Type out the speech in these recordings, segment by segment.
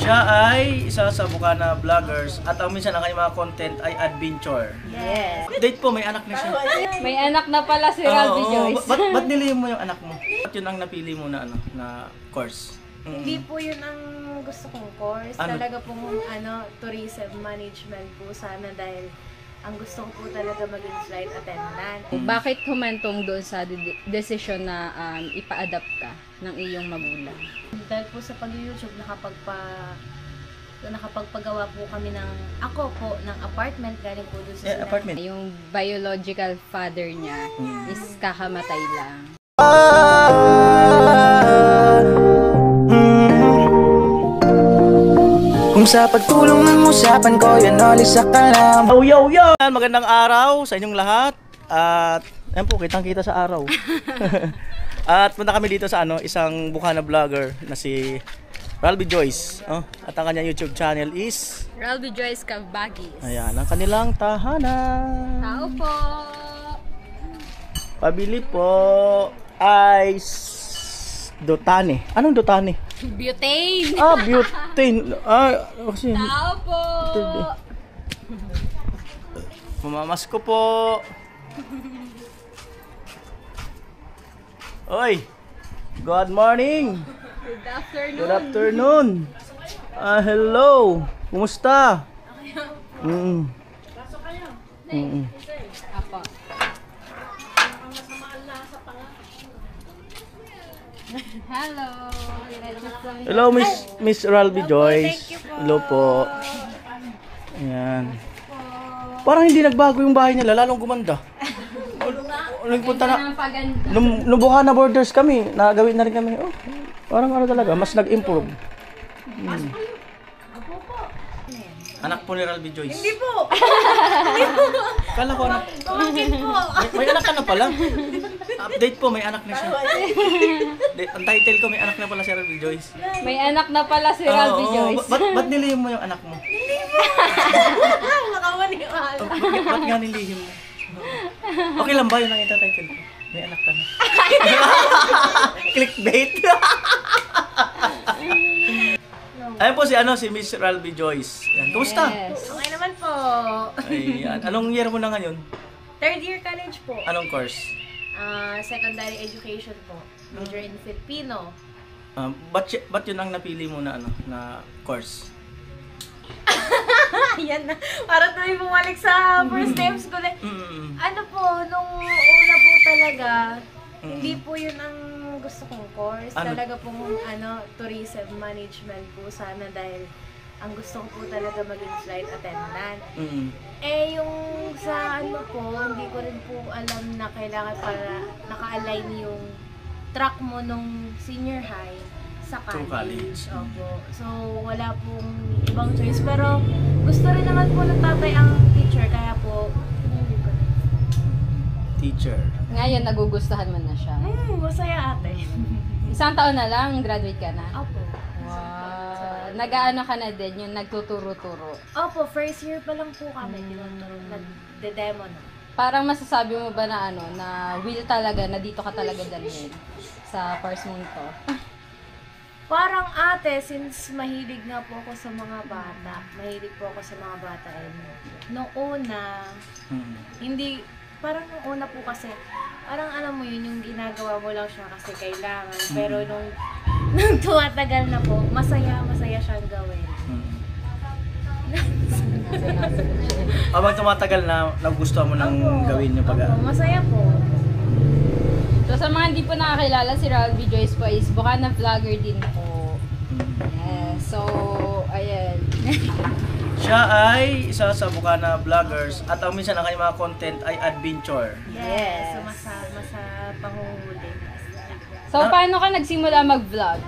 Siya ay isa sa Bukana vloggers at ang minsan ang kanyang mga content ay adventure. Yes. Date po, may anak na siya. May anak na pala si Ralby Joyce. Ba't nilihim mo yung anak mo? At yun ang napili mo na, na course? Hindi po yun ang gusto kong course. Ano? Talaga pong tourism management po sana dahil ang gusto ko po talaga maging flight attendant. Bakit humantong doon sa desisyon na ipa-adapt ka ng iyong magulang? Dahil po sa pag-YouTube nakapagpagawa po kami ng apartment galing po doon sa Apartment. Yung biological father niya is kakamatay lang. Kung sa pagtulong ng usapan ko, yan alis sa kalam. Yo! Magandang araw sa inyong lahat. At ayan po, kitang-kita sa araw. At punta kami dito sa isang Bukana vlogger na si Ralby Joyce. At ang kanyang YouTube channel is Ralby Joyce Cavbagis. ayan, ang kanilang tahanan. Tao po! Pabili po ay Dotane. Anong Dotane? Butane! Butane. Kasi Tao po! mamamasko po. Oy! Good morning! Good afternoon! Good afternoon! Hello! Kumusta? Apo. Hello! Hello, Miss Ralby Joyce. thank you po. Hello po. Ayan. Parang hindi nagbago yung bahay nila, lalong gumanda. Nagpunta na, nung Bukana borders kami, nagawin na rin kami. Parang talaga, mas nag-improve. Anak po ni Ralby Joyce. Hindi po! Kala ko anak. Pamangkin po! May anak ka na pala. Update po, may anak na siya. Ang title ko, may anak na pala si Ralby Joyce. May anak na pala si Ralby Joyce. Ba't nilihim mo yung anak mo? Nakawaniwala. Ba't nga nilihim mo? Okay lang ba yun ang ita-title ko? May anak ka na. Clickbait. Ayan po si Miss Ralby Joyce. Yan. Kumusta? Yes. Okay naman po. Ayan. Anong year mo na ngayon? Third year college po. Anong course? Secondary education po. Major in Filipino. Ba't yun ang napili mo na na course? Ayan na. Para tayo bumalik sa first steps ko. Ano po, nung una po talaga, hindi po yun ang gusto kong course. Ano? Talaga pong tourism management po sana dahil ang gusto ko po talaga maging flight attendant. Yung sa po, hindi ko rin po alam na kailangan para naka-align yung track mo nung senior high sa college. Opo. So, wala pong ibang choice. Pero, gusto rin naman po ng tatay ang teacher. Kaya po, Teacher. Ngayon, nagugustuhan mo na siya. masaya ate. Isang taon na lang, graduate ka na. Opo. Wow. Nag-aano ka na din, yung nagtuturo-turo. Opo, first year pa lang po kami. Nag-demo na. Parang masasabi mo ba na na will talaga, na dito ka talaga dalhin sa course mo to? Parang ate, since mahilig nga po ako sa mga bata, nung una, hindi, parang nung una po kasi, parang alam mo yun, yung ginagawa mo lang siya kasi kailangan, pero nung tumatagal na po, masaya siyang gawin. Habang tumatagal na, nagustuhan mo nang gawin yung pag-aaral. Masaya po. So sa mga hindi po nakakilala, si Ralby Joyce po is Bukana vlogger din po. Yes, so, ayan. Siya ay isa sa Bukana vloggers at ang minsan ang kanyang mga content ay adventure. Yes. Sumasama sa panguhuli. So, paano ka nagsimula mag-vlog?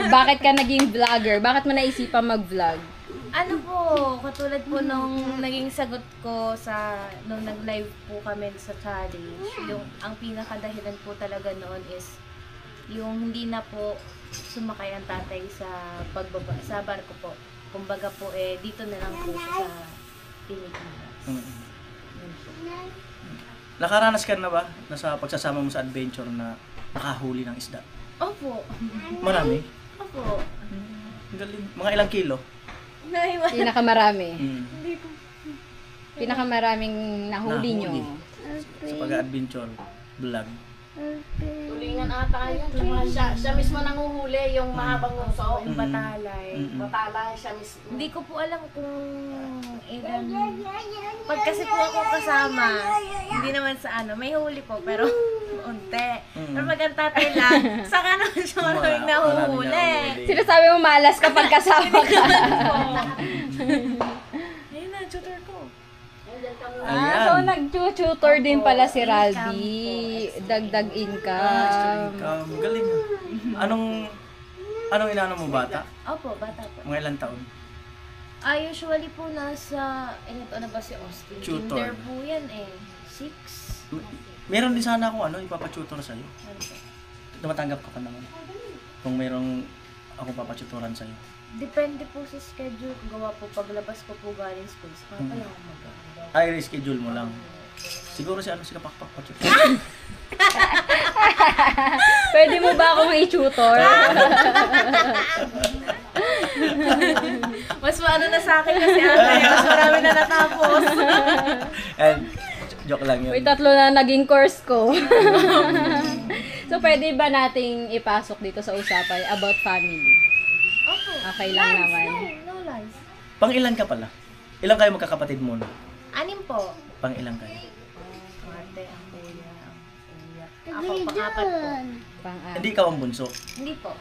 Bakit ka naging vlogger? Bakit mo naisipan mag-vlog? Ano po, katulad po nung naging sagot ko nung nag-live po kami sa challenge, ang pinakadahilan po talaga noon is yung hindi na po sumakay ang tatay sa barko po. Kumbaga po dito na lang po sa Pilipinas. Nakaranas ka na ba na sa pagsasama mo sa adventure na nakahuli ng isda? Opo. Marami? Opo. galing. Mga ilang kilo? Naiwan. Pinakamarami. Hindi ko. Pinakamaraming nahuli nyo. Sa pag-adventure vlog. Tulingan ata yun. Siya mismo nanguhuli yung mahabang nguso. Yung batalay. Batala siya mismo. Hindi ko po alam kung ilan. Pag kasi po ako kasama, hindi naman sa ano, may huli po, pero unti. Pero pag ang tatay lang, saka naman siya maraming nahuhuli. Sinasabi mo malas kapag kasama ka. Ayun na, tutor ko. So nag-tutor din pala si Ralby. Dagdag income. Galing. Anong inaano mo bata? Opo, bata po. Mga ilang taon? Usually po nasa, ilan taon na ba si Austin? Tutor. Kinder po yan eh. 6? Meron din sana ako ipapatutor sa'yo. Tumatanggap ka pa naman. Kung merong ako papatutoran sa'yo. Depende po sa schedule. Gawa po, paglabas ko po galing school, saka pa lang ako mag-ano. Ay, reschedule mo lang. Siguro si kapakpak patutor. Pwede mo ba akong i-tutor? Mas maano na sa akin kasi mas marami na natapos. And, joke lang yun. May 3 na naging course ko. So, pwede ba nating ipasok dito sa usapay about family? Opo. Okay lang naman. No lies. Pang ilan ka pala? Ilang kayo magkakapatid muna? 6 po. Pang ilang kayo? Ate, ang kuya, ang kuya. Ako, pang-4 po. Hindi ikaw ang bunso. Hindi po.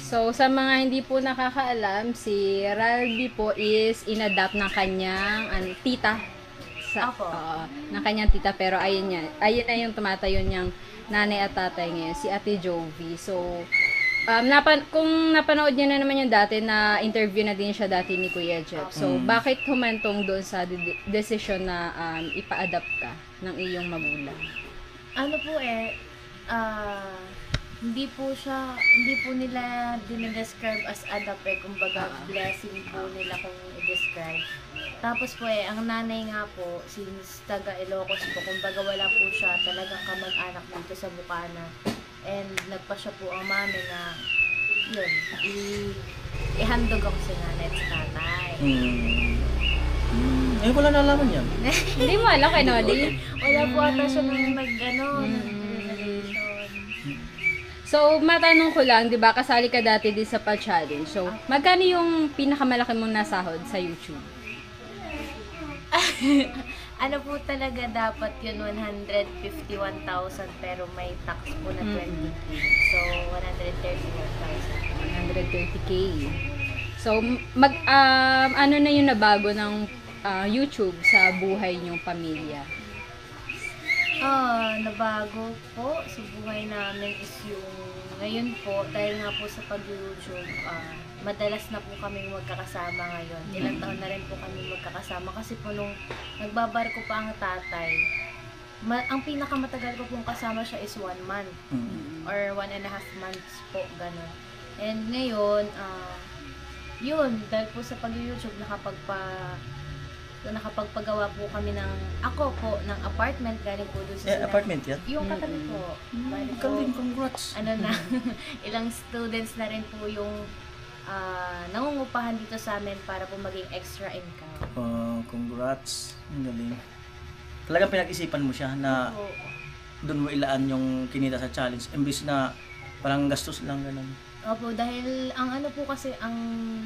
So, sa mga hindi po nakakaalam, si Ralby po is inadapt ng kanyang tita. Ako. Ng kanyang tita, pero ayun na yung tumatayo niyang nanay at tatay ngayon, si Ate Jovi. So, kung napanood niya na naman yung dati, na interview na din siya dati ni Kuya Jeff. So, bakit humantong doon sa decision na ipa-adapt ka ng iyong magulang? Ano po hindi po nila dinidescribe as adapt kumbaga blessing po nila kung i-describe. Tapos po ang nanay nga po, since taga Ilocos po, kumbaga wala po siya talagang kamag-anak dito sa Bukana. And nagpa siya po ang mami na yun, ihandog ako sa nanay at sa tatay. Eh, wala nalaman yan. Hindi mo alam kay Noli? Wala po ata siya nang relation. So, matanong ko lang, di ba, kasali ka dati din sa pa-challenge. So, magkano yung pinakamalaki mong nasahod sa YouTube? Ano po talaga dapat yun, 151,000 pero may tax po na 20k. So, 131,000. 130k. So, ano na yung nabago ng YouTube sa buhay niyong pamilya? Nabago po sa buhay namin is yung ngayon po, dahil nga po sa pag-YouTube, madalas na po kami magkakasama ngayon. Ilang taon na rin po kami magkakasama kasi po nung nagbabarko pa ang tatay, ang pinakamatagal ko pong kasama siya is 1 month or 1.5 months po, gano'n. And ngayon, yun, dahil po sa pag-YouTube, nakapagpagawa po kami ng apartment galing po doon sa apartment yan? yung katabi po. Bali po, Galing, congrats. ilang students na rin po yung nangungupahan dito sa amin para po maging extra income. Congrats. Ang galing. Talagang pinag-isipan mo siya na doon mo ilaan yung kinita sa challenge. Imbis na parang gastos lang ganun. Opo, dahil ang ano po kasi, ang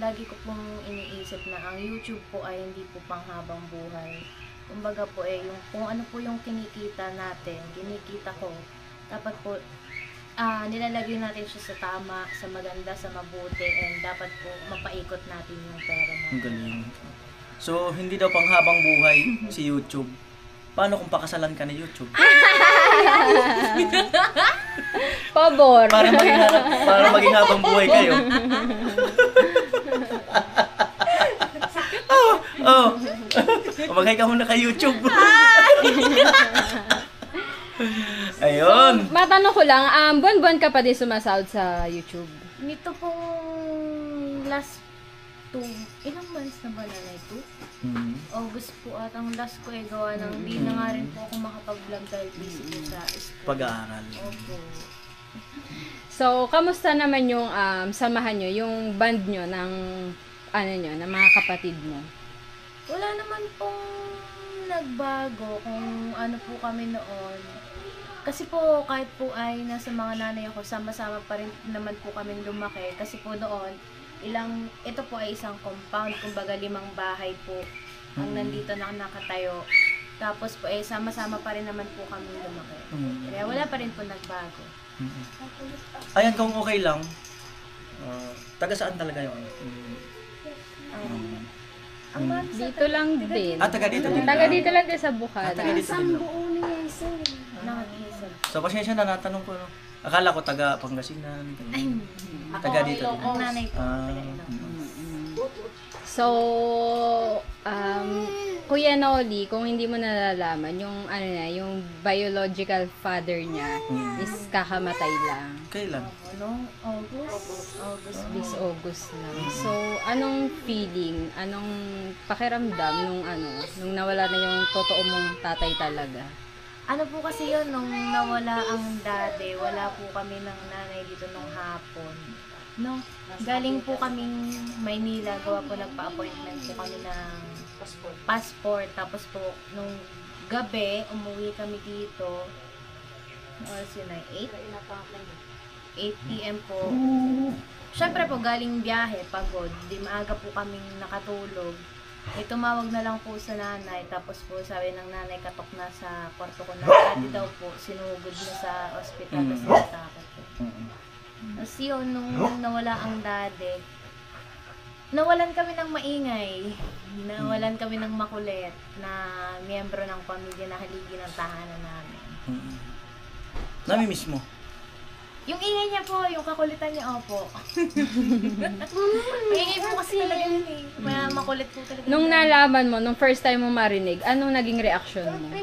lagi ko pong iniisip na ang YouTube po ay hindi po panghabang buhay. Kumbaga po kung ano po yung kinikita ko, dapat po nilalagay natin siya sa tama, sa maganda, sa mabuti, and dapat po mapaikot natin yung pera natin. Ang galing. So, hindi daw panghabang buhay si YouTube. Paano kung pakasalan ka ni YouTube? Pabor. Para maging habang buhay kayo. Mag-hi ka muna kay YouTube. Ayun. So, matanong ko lang, buwan-buwan ka pa din sumasahod sa YouTube? Nito pong last ilang months na ba na ito? August po at ang last ko gawa ng hindi na nga rin po ako makapag-vlog dahil busy po sa school. Pag-aaral. Opo. So, kamusta naman yung samahan nyo, yung band nyo ng ng mga kapatid mo? Wala naman pong nagbago kung ano po kami noon. Kasi po, kahit po ay nasa mga nanay ako, sama-sama pa rin naman po kami lumaki. Kasi po noon, ito po ay isang compound, kumbaga 5 bahay po ang nandito na nakatayo. Tapos po, sama-sama pa rin naman po kami lumaki. Kaya wala pa rin po nagbago. Ayan, kung okay lang, taga saan talaga yun? Ang mga Dito lang din. Taga dito din. Taga dito lang din sa Bukana. Taga dito din. nakakisab. So, pasensya na, natanong ko, no? Akala ko taga Pangasinan. Taga dito din. Ang nanay ko. So, Kuya Noli, kung hindi mo nalalaman, yung yung biological father niya is kakamatay lang. Kailan? August. This August lang. So, anong feeling, anong pakiramdam nung nawala na yung totoo mong tatay talaga? Ano po kasi yun, nung nawala ang daddy, wala po kami ng nanay dito nung hapon. No, galing po kaming Maynila, gawa po nagpa-appointment po kami ng passport. Tapos po, nung gabi, umuwi kami dito. Oras yun ay 8 p.m. po. Siyempre po, galing biyahe, pagod. Di maaga po kaming nakatulog. Tumawag na lang po sa nanay. Tapos po, sabi ng nanay, katok na sa kwarto ko na. Dati daw po, sinugod na sa ospital. Tapos natakot po. Tapos yun, nung nawala ang daddy, nawalan kami ng maingay, nawalan kami ng makulit na miyembro ng pamilya na haligi ng tahanan namin. Nami-miss mo? Yung ingay niya po, yung kakulitan niya, opo. Ingay po kasi talaga yun eh. Makulit po talaga. Nung nalaman mo, nung first time mo marinig, anong naging reaction mo?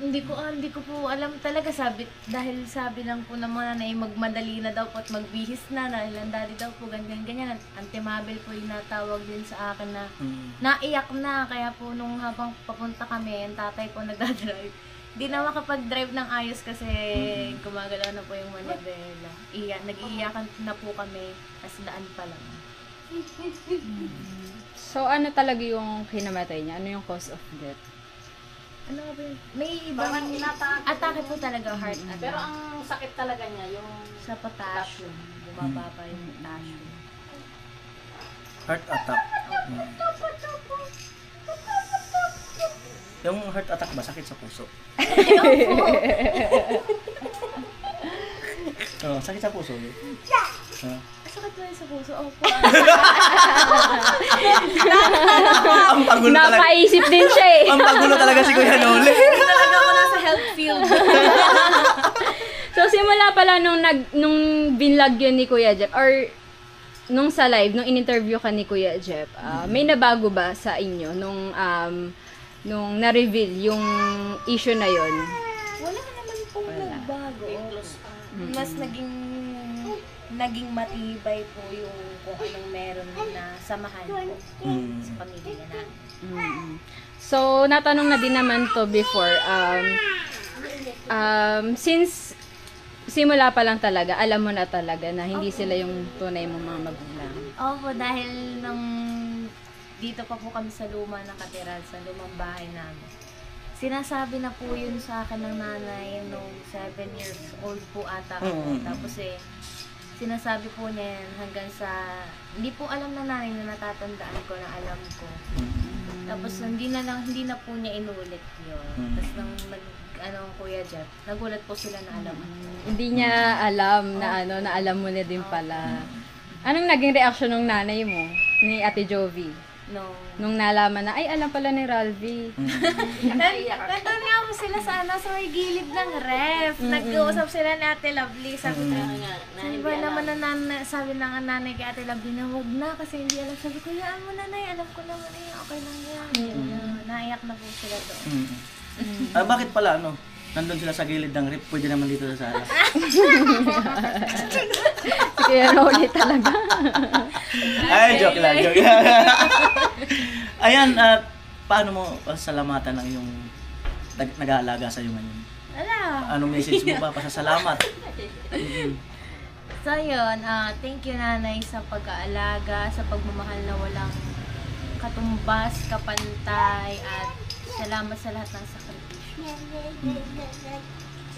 Hindi ko po alam talaga, dahil sabi lang po ng mga nanay, magmadali na daw po at magbihis na, dahil ang daddy daw po, ganyan. Antimabel po yung natawag din sa akin na naiyak na, kaya po nung habang papunta kami, ang tatay po nagdadrive. Hindi na makapag-drive ng ayos kasi gumagalaw na po yung manibela. Nag-iiyakan na po kami, as daan pa lang. So, ano talaga yung kinamatay niya? Ano yung cause of death? Ano ba yun? May ibang atake po talaga, heart attack. Pero ang sakit talaga niya, yung Sa potassium. Bumaba pa yung potassium. Heart attack. Yung heart attack ba, sakit sa puso? Oo, sakit sa puso. Sakit ba yun sa puso? Opo. Ang pagulo talaga. Napaisip din siya eh. Ang pagulo talaga si Kuya Noli. Talaga ako nasa health field. So, simula pala nung binlog yun ni Kuya Jeff, or nung sa live, nung in-interview ka ni Kuya Jeff, may nabago ba sa inyo nung na-reveal yung issue na yon? Wala naman pong nagbago. Mas naging matibay po yung kung anong meron na samahan po sa pamilya namin. So, natanong na din naman to before. Since simula pa lang talaga, alam mo na talaga na hindi sila yung tunay mong mga magulang. Opo, dahil dito pa po kami sa luma nakatira, sa lumang bahay namin. Sinasabi na po yun sa akin ng nanay nung 7 years old po ata ako. Tapos sinasabi po niya yan hanggang sa, hindi po alam ng nanay na natatandaan ko na alam ko. Tapos hindi na po niya inulit yun. Tapos nang Kuya Jeff, nagulat po sila na alam. Hindi niya alam na alam mo na din pala. Anong naging reaction ng nanay mo, ni Ate Jovi? Nung nalaman na, ay, alam pala ni Ralvi. Nandun nga po sila sa may gilid ng ref. Nag-uusap sila ni Ate Lovely. Sabi ng nanay kay Ate Lovely na wag na kasi hindi alam. Sabi ko, yaan mo nanay, alam ko naman okay lang yan. Naiyak na po sila doon. Bakit pala, nandun sila sa gilid ng rip, pwede naman dito sa sala. Kaya Rolly talaga. Ay, joke lang. Ayan, paano mo salamatan ang iyong nag-aalaga sa'yo ngayon? Ala. Anong message mo ba? Pasasalamat. So yun, thank you nanay sa pag-aalaga, sa pagmamahal na walang katumbas, kapantay, at salamat sa lahat ng sakripisyo.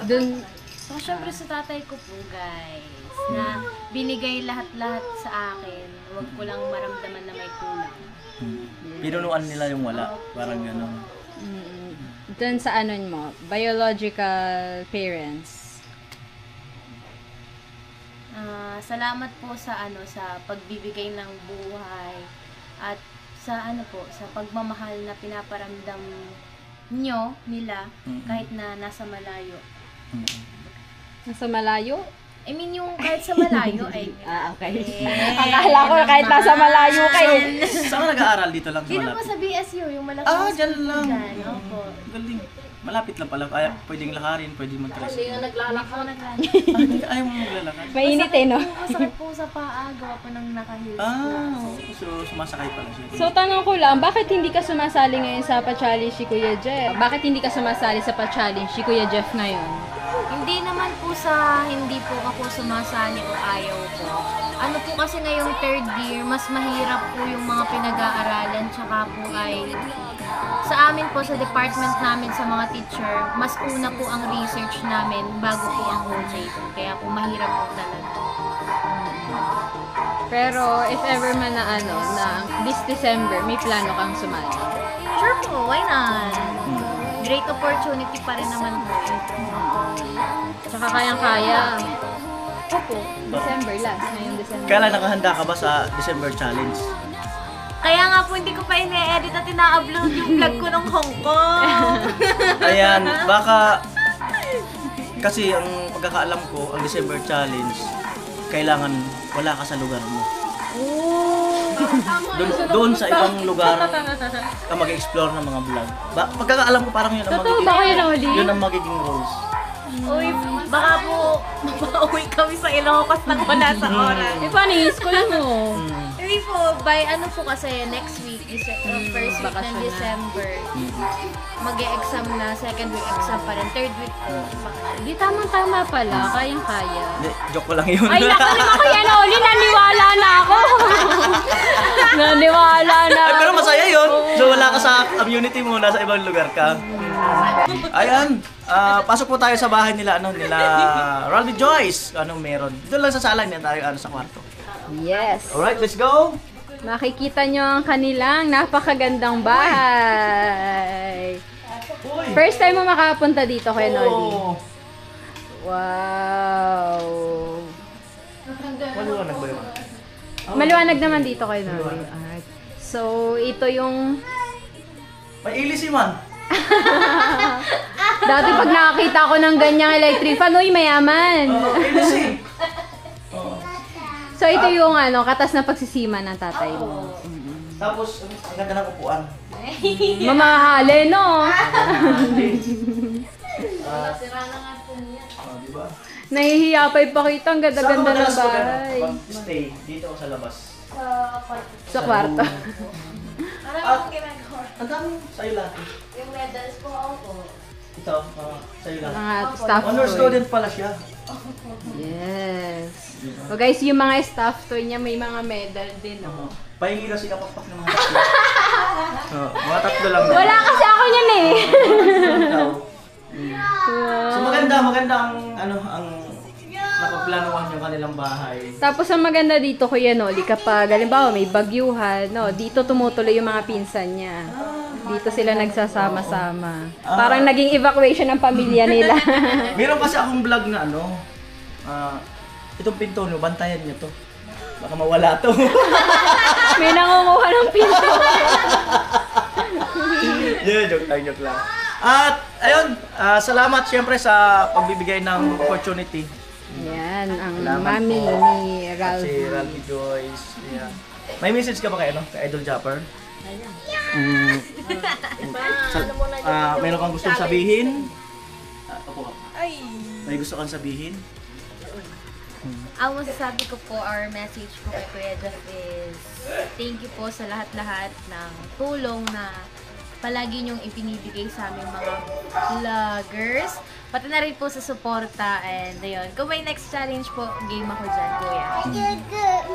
Dun, So syempre sa tatay ko po guys, na binigay lahat-lahat sa akin, huwag ko lang maramdaman na may kulang. Pinunuan nila yung wala. Parang gano'n. dun sa ano mo, biological parents. Salamat po sa sa pagbibigay ng buhay at sa sa pagmamahal na pinaparamdam nila kahit na nasa malayo. Nasa malayo? I mean yung kahit sa malayo ay Okay. Akala ko kahit nasa malayo kayo. Saan ka nag-aaral dito lang sa Dito po malapit? sa BSU, yung malaki. Dyan lang. Dyan, opo. Galing. Malapit lang pala. Kaya pwedeng lakarin, pwedeng mag-tricycle. Hindi nga naglalakad. Ayaw mo maglalakad? Mainit no? Masakit po sa paa, gawa po ng naka-heels po. So sumasakay pala siya. So, tanong ko lang, bakit hindi ka sumasali ngayon sa pa-challenge si Kuya Jeff? Bakit hindi ka sumasali sa pa-challenge si Kuya Jeff ngayon? Hindi naman po sa hindi po ako sumasali o ayaw po. Ano po kasi ngayong third year, mas mahirap po yung mga pinag-aaralan, tsaka po ay sa amin po, sa department namin sa mga teacher, mas una po ang research namin bago po ang OJT. Kaya po mahirap po talaga. Pero, if ever man na this December, may plano kang sumali. Sure po, why not? Great opportunity pa rin naman po. Tsaka kayang-kaya. Opo, December last, ngayong December. Kailan nakahanda ka ba sa December Challenge? Kaya nga po hindi ko pa ine-edit at ina-upload yung vlog ko ng Hong Kong. Ayan, baka kasi ang pagkakaalam ko, ang December Challenge, kailangan wala ka sa lugar mo. Doon sa ibang lugar ka mag-explore ng mga vlog. Pagkakaalam ko parang yun ang Totoo ba kayo na uli? yun ang magiging rules. Uy, baka po mapauwi kami sa Ilocos nang wala sa oras. Eh, paano yung school mo? Hindi po, by kasi next week, first week ng bakasyon na. December, mag-e-exam na, second week exam pa rin, third week po. Di tamang-tama pala, kayang-kaya. Hindi, joke ko lang yun. Ay, nakunin ako yan, Oli, naniwala na ako. Naniwala na Ay, pero ako. masaya yun. So wala ka sa community mo, nasa ibang lugar ka. Ayan, pasok po tayo sa bahay nila, nila Ralby Joyce. Anong meron? Dito lang sa sala niya tayo, sa kwarto. Yes. Alright, let's go! Makikita nyo ang kanilang napakagandang bahay. First time mo makapunta dito, Kuya Noli. Wow. Maliwanag ba yun? Maliwanag naman dito, Kuya Noli. Alright. So, ito yung... May ilis si Man. Dati pag nakakita ko ng ganyang electric fan, uy, mayaman. Ilis eh. So, ito yung katas na pagsisima ng tatay mo. Tapos, ang ganda ng upuan. Mamahali, no? Sira na nga po niya. Diba? Nahihiya pa ipakita. Ang ganda-ganda ng bahay. Pag-stay, dito ako sa labas. Sa kwarto. Ano ginagawa? Ang dami sa'yo lahat. Yung medals po ako. Ito, sa'yo lahat. Mga staff Honor toy. student pala siya. Yes. So guys, yung mga staff toy niya may mga medal din, no? Pahingi na sila pakpak ng mga tatlo. Mga tatlo lang. Wala kasi ako niyan eh. Ikaw. So maganda ang napaplanuhan yung kanilang bahay. Tapos ang maganda dito, Kuya Noli, kapag halimbawa may bagyuhan, no, dito tumutuloy yung mga pinsan niya. Dito sila nagsasama-sama. Parang naging evacuation ng pamilya nila. Meron kasi akong vlog na itong pinto nyo, bantayan nyo to. Baka mawala to. May nangunguha ng pinto. Joke lang. At ayun, salamat siyempre sa pagbibigay ng opportunity. Yan, ang Salamat mami po. ni At si Ralph. Ralphy Joyce. Yeah. May message ka ba kay Idol Japper? Meron kang gustong sabihin? Opo. May gusto kang sabihin? Ang masasabi ko po, our message po kay Kuya Jeff is thank you po sa lahat-lahat ng tulong na palagi niyong ipinibigay sa aming mga vloggers. pati na rin po sa suporta and ayun. Kung may next challenge po, game ako dyan, kuya.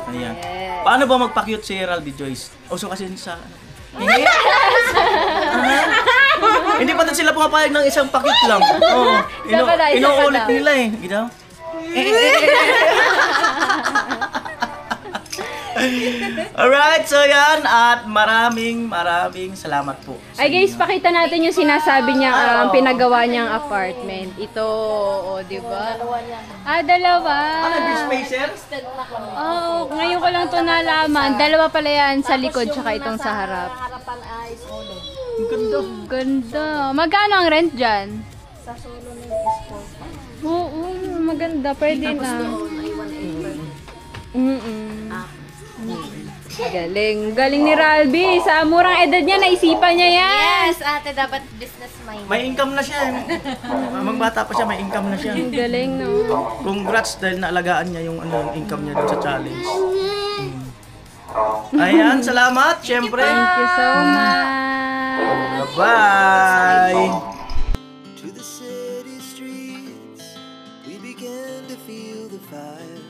Ayan. Paano ba magpa-cute si Ralby Joyce? Uso kasi sa... Hindi pa din sila pumapayag ng isang pakit lang. Oo. Isa pa daw, isa pa Inuulit daw. nila eh. Ginaw? Alright, so yan. At maraming salamat po. sa Ay guys, inyo. pakita natin yung sinasabi niya pinagawa niyang apartment. Ito, di ba? Dalawa. Ano, yung spacer? Oo, ngayon ko lang to nalaman. Dalawa pala yan sa likod tsaka itong sa harap. Harapan ay solo. Ang ganda. Ganda. Magkano ang rent dyan? Sa solo na yung sport. Oo, maganda. Pwede Tapos na. doon ay 1 acre. Galing. Galing ni Ralby. Sa murang edad niya, naisipan niya yan. Yes, ate, dapat business mind. May income na siya. Mamang bata pa siya, may income na siya. Ang galing, no? Congrats dahil naalagaan niya yung income niya dun sa challenge. Ayan, salamat. Siyempre. Thank you so much. Bye. To the city streets, we began to feel the fire.